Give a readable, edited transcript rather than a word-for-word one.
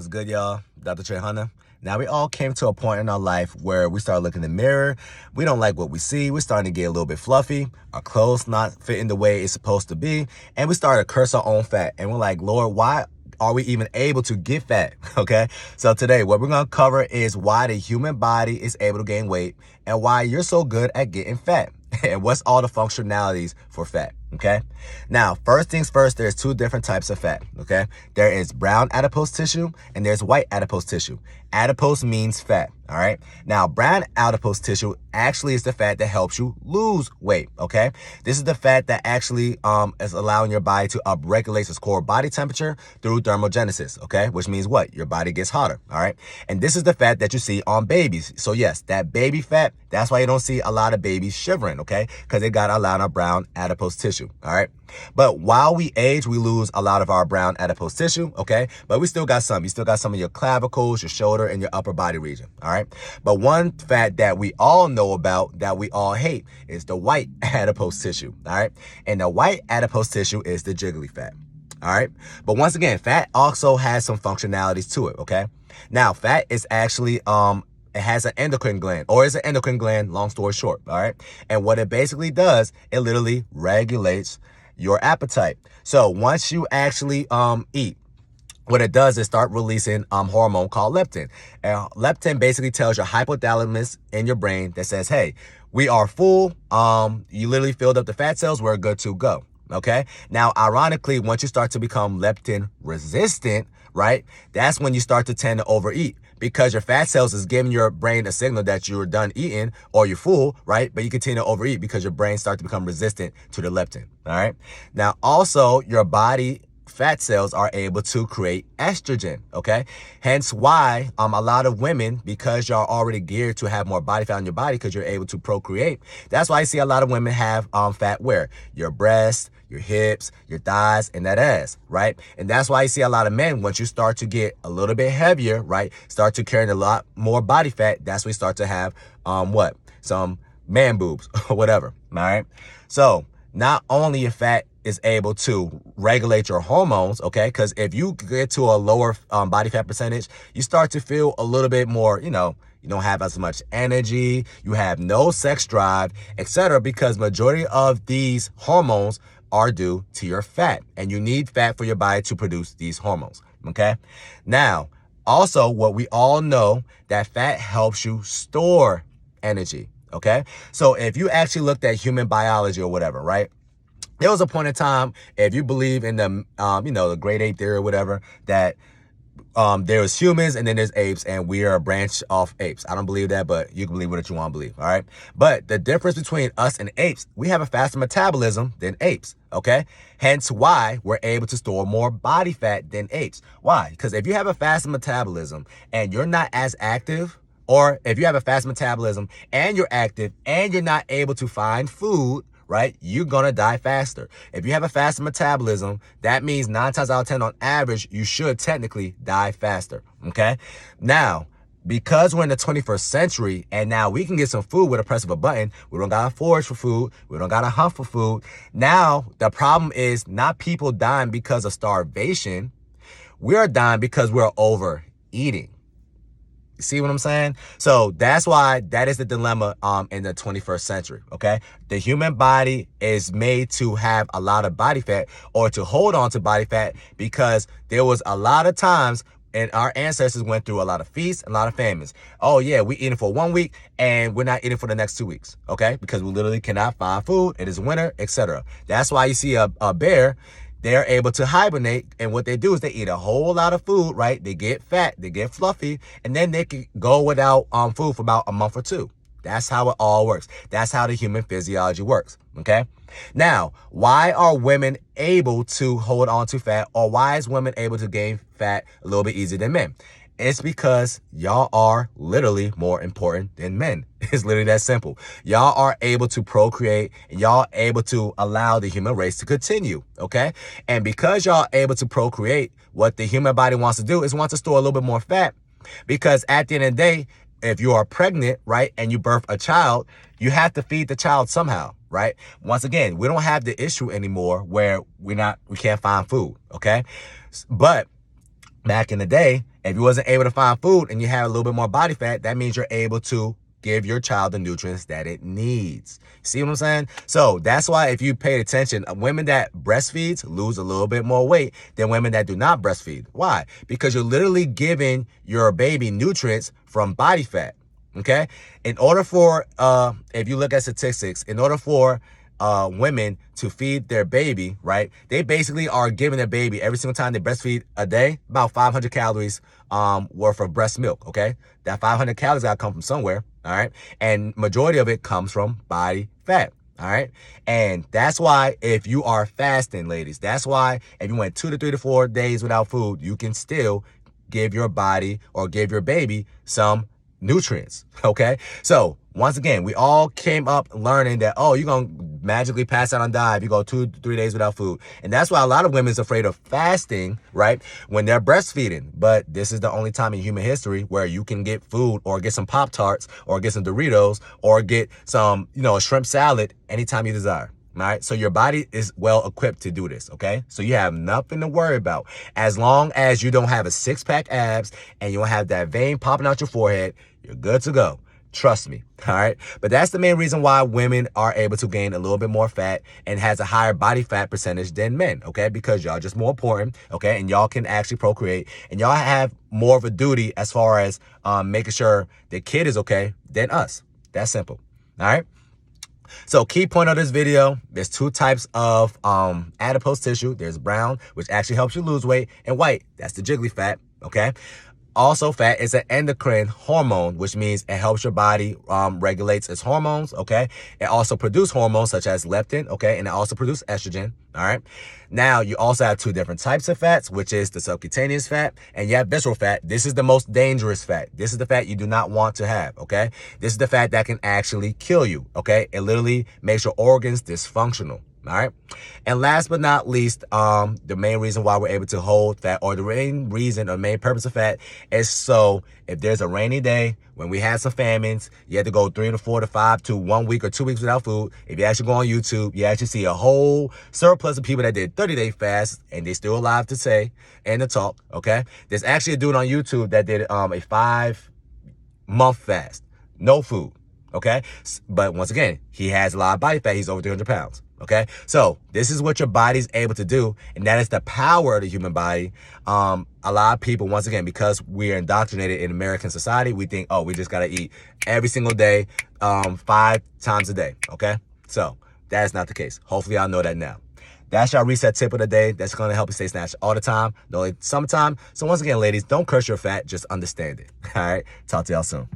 What's good, y'all? Dr. Trey Hunter. Now, we all came to a point in our life where we start looking in the mirror. We don't like what we see. We're starting to get a little bit fluffy. Our clothes not fitting the way it's supposed to be. And we start to curse our own fat. And we're like, Lord, why are we even able to get fat? Okay. So today, what we're going to cover is why the human body is able to gain weight and why you're so good at getting fat and what's all the functionalities for fat. Okay. Now, first things first, there's two different types of fat. Okay. There is brown adipose tissue and there's white adipose tissue. Adipose means fat. All right. Now, brown adipose tissue actually is the fat that helps you lose weight. Okay. This is the fat that actually is allowing your body to upregulate its core body temperature through thermogenesis. Okay. Which means what? Your body gets hotter. All right. And this is the fat that you see on babies. So yes, that baby fat, that's why you don't see a lot of babies shivering. Okay. Because they got a lot of brown adipose tissue. All right. But while we age, we lose a lot of our brown adipose tissue. Okay. But we still got some. You still got some of your clavicles, your shoulder, and your upper body region. All right. But one fat that we all know about that we all hate is the white adipose tissue. All right. And the white adipose tissue is the jiggly fat. All right. But once again, fat also has some functionalities to it. Okay. Now, fat is actually, it has an endocrine gland, or is an endocrine gland, long story short, all right? And what it basically does, it literally regulates your appetite. So once you actually eat, what it does is start releasing hormone called leptin. And leptin basically tells your hypothalamus in your brain that says, hey, we are full. You literally filled up the fat cells. We're good to go. Okay. Now, ironically, once you start to become leptin resistant, right, that's when you start to tend to overeat because your fat cells is giving your brain a signal that you're done eating or you're full, right? But you continue to overeat because your brain starts to become resistant to the leptin. All right. Now, also, your body fat cells are able to create estrogen, okay? Hence why a lot of women, because y'all already geared to have more body fat on your body because you're able to procreate, that's why I see a lot of women have fat where? Your breasts, your hips, your thighs, and that ass, right? And that's why I see a lot of men, once you start to get a little bit heavier, right, start to carry a lot more body fat, that's when you start to have, some man boobs or whatever, all right? So not only your fat is able to regulate your hormones, okay? Because if you get to a lower body fat percentage, you start to feel a little bit more, you don't have as much energy, you have no sex drive, etc. Because majority of these hormones are due to your fat, and you need fat for your body to produce these hormones, okay? Now, also, what we all know, that fat helps you store energy, okay? So if you actually looked at human biology or whatever, right? There was a point in time, if you believe in the, the great ape theory or whatever, that there was humans and then there's apes and we are a branch of apes. I don't believe that, but you can believe what you want to believe, all right? But the difference between us and apes, we have a faster metabolism than apes, okay? Hence why we're able to store more body fat than apes. Why? Because if you have a faster metabolism and you're not as active, or if you have a fast metabolism and you're active and you're not able to find food, right, you're going to die faster. If you have a faster metabolism, that means 9 times out of 10 on average, you should technically die faster, okay? Now, because we're in the 21st century and now we can get some food with a press of a button, we don't got to forage for food, we don't got to hunt for food. Now, the problem is not people dying because of starvation. We are dying because we're overeating. See what I'm saying? So that's why that is the dilemma in the 21st century, okay? The human body is made to have a lot of body fat or to hold on to body fat because there was a lot of times and our ancestors went through a lot of feasts, a lot of famines. Oh yeah, we eating for 1 week and we're not eating for the next 2 weeks, okay? Because we literally cannot find food. It is winter, etc. That's why you see a bear, they're able to hibernate, and what they do is they eat a whole lot of food, right? They get fat, they get fluffy, and then they can go without food for about a month or two. That's how it all works. That's how the human physiology works, okay? Now, why are women able to hold on to fat, or why is women able to gain fat a little bit easier than men? It's because y'all are literally more important than men. It's literally that simple. Y'all are able to procreate and y'all able to allow the human race to continue, okay? And because y'all able to procreate, what the human body wants to do is wants to store a little bit more fat, because at the end of the day, if you are pregnant, right, and you birth a child, you have to feed the child somehow, right? Once again, we don't have the issue anymore where we can't find food, okay? But back in the day, If you wasn't able to find food and you have a little bit more body fat, that means you're able to give your child the nutrients that it needs. See what I'm saying? So that's why if you paid attention, women that breastfeeds lose a little bit more weight than women that do not breastfeed. Why? Because you're literally giving your baby nutrients from body fat. Okay? In order for, if you look at statistics, in order for women to feed their baby, right, they basically are giving their baby every single time they breastfeed a day about 500 calories worth of breast milk. Okay, that 500 calories got to come from somewhere. All right, and majority of it comes from body fat. All right, and that's why if you are fasting, ladies, that's why if you went 2 to 3 to 4 days without food, you can still give your body or give your baby some nutrients. Okay, so once again, we all came up learning that, oh, you're going to magically pass out and die if you go 2 to 3 days without food. And that's why a lot of women's afraid of fasting, right, when they're breastfeeding. But this is the only time in human history where you can get food or get some Pop-Tarts or get some Doritos or get some, a shrimp salad anytime you desire. All right, so your body is well equipped to do this, okay? So you have nothing to worry about. As long as you don't have a six-pack abs and you don't have that vein popping out your forehead, you're good to go. Trust me, all right? But that's the main reason why women are able to gain a little bit more fat and has a higher body fat percentage than men, okay? Because y'all just more important, okay? And y'all can actually procreate. And y'all have more of a duty as far as making sure the kid is okay than us. That's simple, all right? So key point of this video, there's 2 types of adipose tissue. There's brown, which actually helps you lose weight, and white, that's the jiggly fat, okay? Also, fat is an endocrine hormone, which means it helps your body regulates its hormones, okay? It also produces hormones such as leptin, okay? And it also produces estrogen, all right? Now, you also have 2 different types of fats, which is the subcutaneous fat and you have visceral fat. This is the most dangerous fat. This is the fat you do not want to have, okay? This is the fat that can actually kill you, okay? It literally makes your organs dysfunctional. All right. And last but not least, the main reason why we're able to hold fat, or the main reason or main purpose of fat, is so if there's a rainy day, when we had some famines, you had to go 3 to 4 to 5 to 1 week or 2 weeks without food. If you actually go on YouTube, you actually see a whole surplus of people that did 30-day fasts and they still alive to say and to talk. Okay. There's actually a dude on YouTube that did a 5-month fast, no food. Okay. But once again, he has a lot of body fat. He's over 300 pounds. Okay, so this is what your body's able to do, and that is the power of the human body. A lot of people, once again, because we are indoctrinated in American society, we think, oh, we just gotta eat every single day, 5 times a day. Okay, so that is not the case. Hopefully, y'all know that now. That's your reset tip of the day. That's gonna help you stay snatched all the time, only summertime. So once again, ladies, don't curse your fat, just understand it. All right, talk to y'all soon.